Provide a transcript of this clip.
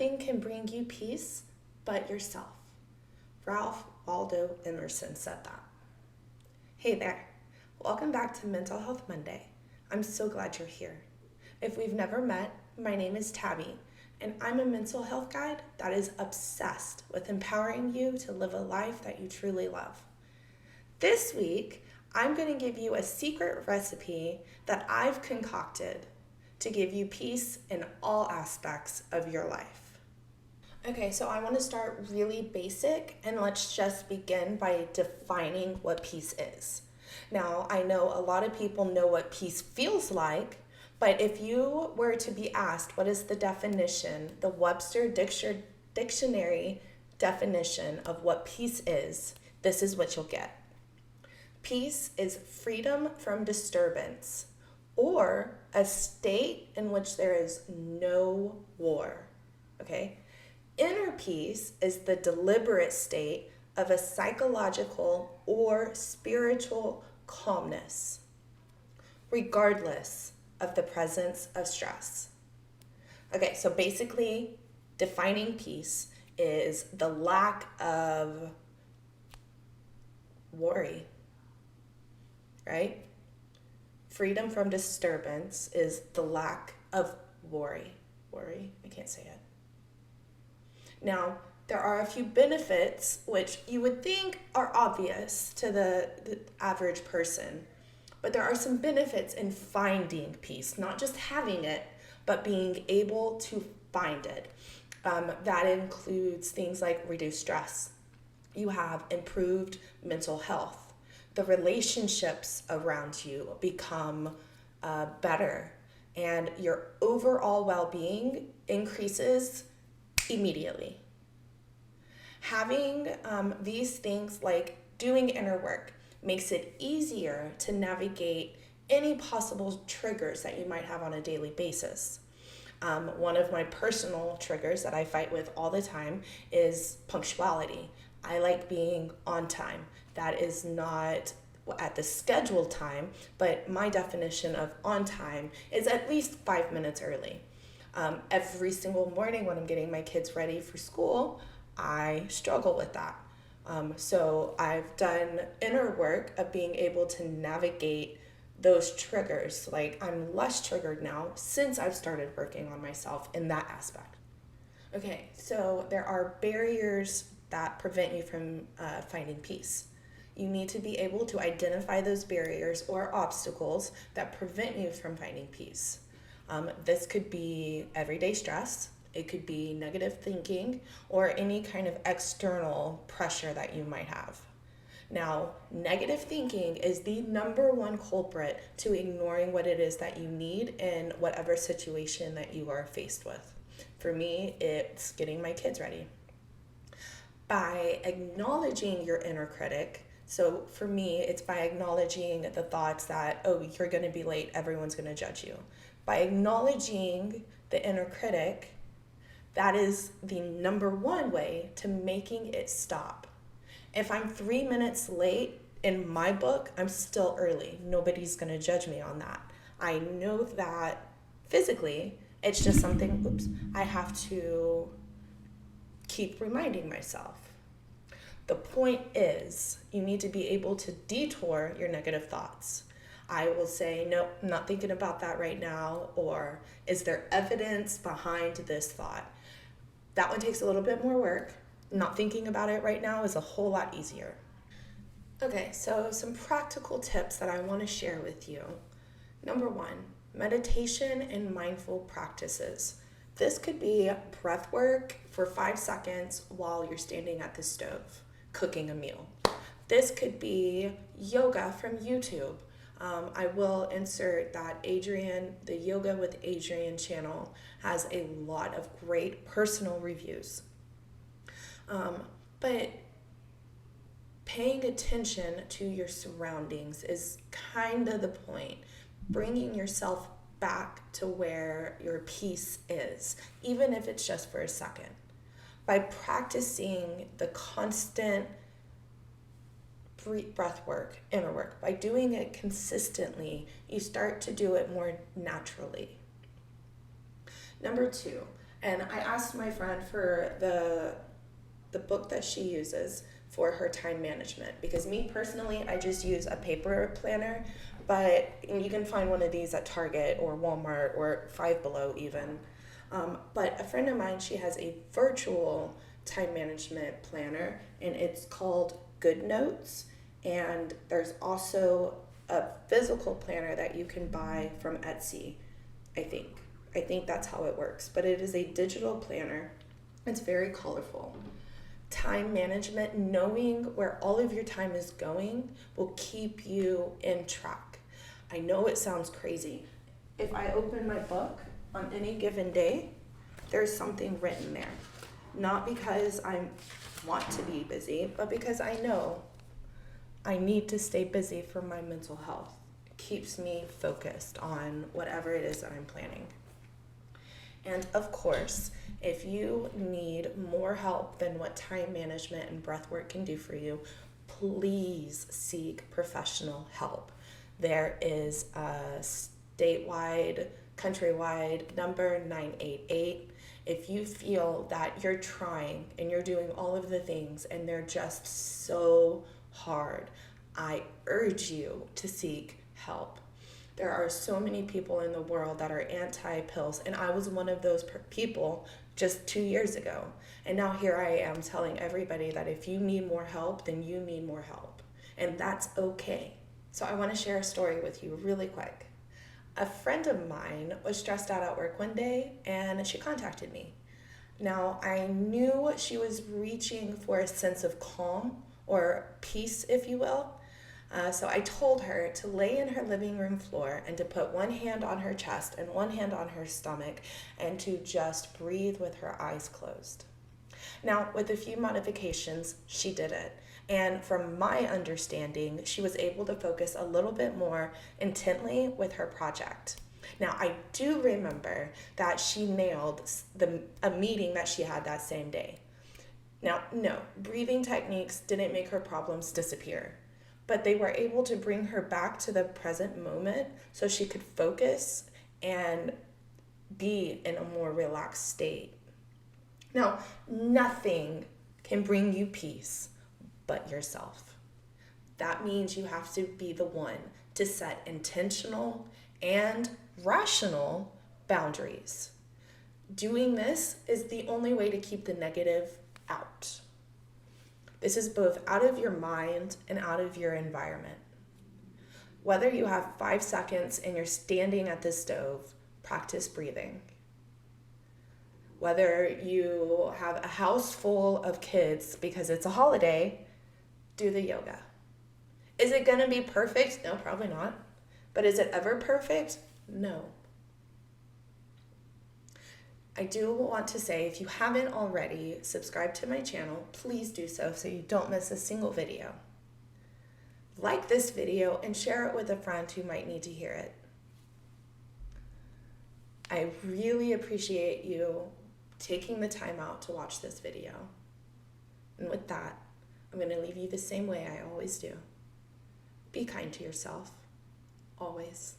Nothing can bring you peace but yourself. Ralph Waldo Emerson said that. Hey there. Welcome back to Mental Health Monday. I'm so glad you're here. If we've never met, my name is Tabby, and I'm a mental health guide that is obsessed with empowering you to live a life that you truly love. This week, I'm going to give you a secret recipe that I've concocted to give you peace in all aspects of your life. Okay, so I want to start really basic, and let's just begin by defining what peace is. Now, I know a lot of people know what peace feels like, but if you were to be asked what is the definition, the Webster Dictionary definition of what peace is, this is what you'll get. Peace is freedom from disturbance, or a state in which there is no war, okay? Inner peace is the deliberate state of a psychological or spiritual calmness, regardless of the presence of stress. Okay, so basically, defining peace is the lack of worry, right? Freedom from disturbance is the lack of worry. I can't say it. Now, there are a few benefits which you would think are obvious to the average person, but there are some benefits in finding peace, not just having it, but being able to find it. That includes things like reduced stress. You have improved mental health. The relationships around you become better, and your overall well-being increases immediately. Having these things like doing inner work makes it easier to navigate any possible triggers that you might have on a daily basis. One of my personal triggers that I fight with all the time is punctuality. I like being on time. That is not at the scheduled time, but my definition of on time is at least 5 minutes early. Every single morning when I'm getting my kids ready for school, I struggle with that. So I've done inner work of being able to navigate those triggers. Like, I'm less triggered now since I've started working on myself in that aspect. Okay, so there are barriers that prevent you from finding peace. You need to be able to identify those barriers or obstacles that prevent you from finding peace. This could be everyday stress, it could be negative thinking, or any kind of external pressure that you might have. Now, negative thinking is the number one culprit to ignoring what it is that you need in whatever situation that you are faced with. For me, it's getting my kids ready. By acknowledging your inner critic, so for me, it's by acknowledging the thoughts that, oh, you're going to be late, everyone's going to judge you. By acknowledging the inner critic, that is the number one way to making it stop. If I'm 3 minutes late, in my book, I'm still early. Nobody's going to judge me on that. I know that physically, it's just something, I have to keep reminding myself. The point is, you need to be able to detour your negative thoughts. I will say, no, I'm not thinking about that right now, or is there evidence behind this thought? That one takes a little bit more work. Not thinking about it right now is a whole lot easier. Okay, so some practical tips that I want to share with you. Number one, meditation and mindful practices. This could be breath work for 5 seconds while you're standing at the stove cooking a meal. This could be yoga from YouTube. I will insert that Adriene, the Yoga with Adriene channel, has a lot of great personal reviews. But paying attention to your surroundings is kind of the point. Bringing yourself back to where your peace is, even if it's just for a second. By practicing the constant breath work, inner work, by doing it consistently, you start to do it more naturally. Number two, And I asked my friend for the book that she uses for her time management, because me personally, I just use a paper planner, but you can find one of these at Target or Walmart or Five Below even. But a friend of mine, she has a virtual time management planner, and it's called Good Notes. And there's also a physical planner that you can buy from Etsy, I think. I think that's how it works. But it is a digital planner. It's very colorful. Time management, knowing where all of your time is going, will keep you in track. I know it sounds crazy. If I open my book on any given day, there's something written there. Not because I want to be busy, but because I know I need to stay busy for my mental health. It keeps me focused on whatever it is that I'm planning. And of course, if you need more help than what time management and breath work can do for you, please seek professional help. There is a statewide, countrywide number 988. If you feel that you're trying and you're doing all of the things and they're just so hard, I urge you to seek help. There are so many people in the world that are anti-pills, and I was one of those people just 2 years ago. And now here I am telling everybody that if you need more help, then you need more help. And that's okay. So I want to share a story with you really quick. A friend of mine was stressed out at work one day, and she contacted me. Now, I knew she was reaching for a sense of calm or peace, if you will. So I told her to lay in her living room floor and to put one hand on her chest and one hand on her stomach and to just breathe with her eyes closed. Now, with a few modifications, she did it. And from my understanding, she was able to focus a little bit more intently with her project. Now, I do remember that she nailed a meeting that she had that same day. Now, no, breathing techniques didn't make her problems disappear, but they were able to bring her back to the present moment so she could focus and be in a more relaxed state. Now, nothing can bring you peace but yourself. That means you have to be the one to set intentional and rational boundaries. Doing this is the only way to keep the negative out. This is both out of your mind and out of your environment. Whether you have 5 seconds and you're standing at the stove, practice breathing. Whether you have a house full of kids because it's a holiday, do the yoga. Is it going to be perfect? No, probably not. But is it ever perfect? No. I do want to say, if you haven't already subscribed to my channel, please do so you don't miss a single video. Like this video and share it with a friend who might need to hear it. I really appreciate you taking the time out to watch this video. And with that, I'm going to leave you the same way I always do. Be kind to yourself, always.